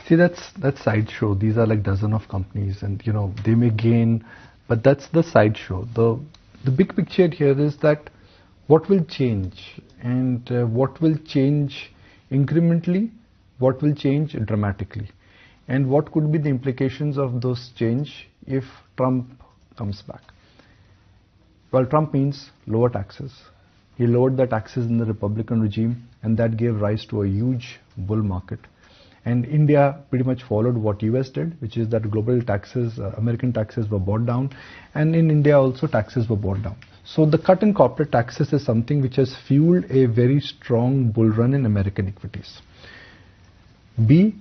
See, that's sideshow. These are like dozen of companies, and they may gain, but that's the sideshow. The big picture here is that what will change, and what will change incrementally, what will change dramatically, and what could be the implications of those change if Trump comes back. Well, Trump means lower taxes. He lowered the taxes in the Republican regime, and that gave rise to a huge bull market. And India pretty much followed what US did, which is that global taxes, American taxes were brought down, and in India also taxes were brought down. So the cut in corporate taxes is something which has fueled a very strong bull run in American equities. B,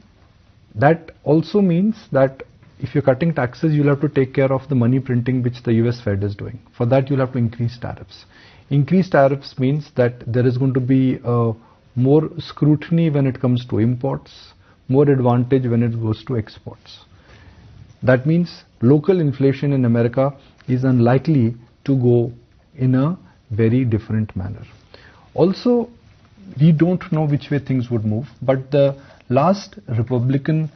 that also means that if you're cutting taxes, you'll have to take care of the money printing which the US Fed is doing. For that, you'll have to increase tariffs. Increased tariffs means that there is going to be more scrutiny when it comes to imports, more advantage when it goes to exports. That means local inflation in America is unlikely to go in a very different manner. Also, we don't know which way things would move, but the last Republican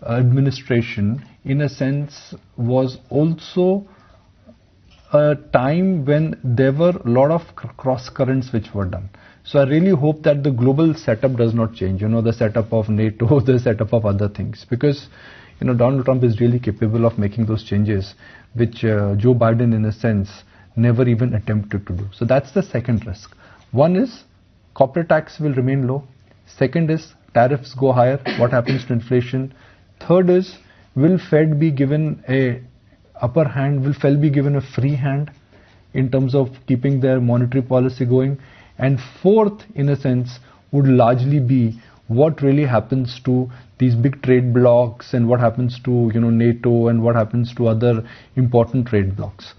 administration, in a sense, was also a time when there were a lot of cross currents which were done. So I really hope that the global setup does not change, the setup of NATO, the setup of other things, because Donald Trump is really capable of making those changes which Joe Biden, in a sense, never even attempted to do. So that's the second risk. One is corporate tax will remain low. Second is tariffs go higher. What happens to inflation? Third is, will Fed be given a upper hand? Will Fed be given a free hand in terms of keeping their monetary policy going? And fourth, in a sense, would largely be what really happens to these big trade blocs, and what happens to NATO, and what happens to other important trade blocs.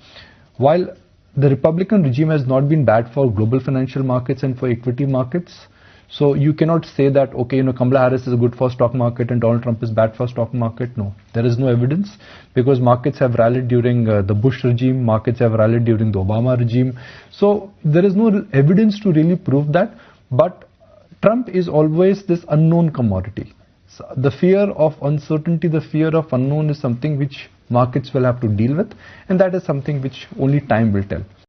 While the Republican regime has not been bad for global financial markets and for equity markets, so you cannot say that, okay, Kamala Harris is good for stock market and Donald Trump is bad for stock market. No, there is no evidence, because markets have rallied during the Bush regime, markets have rallied during the Obama regime. So there is no evidence to really prove that, but Trump is always this unknown commodity. So the fear of uncertainty, the fear of unknown is something which markets will have to deal with, and that is something which only time will tell.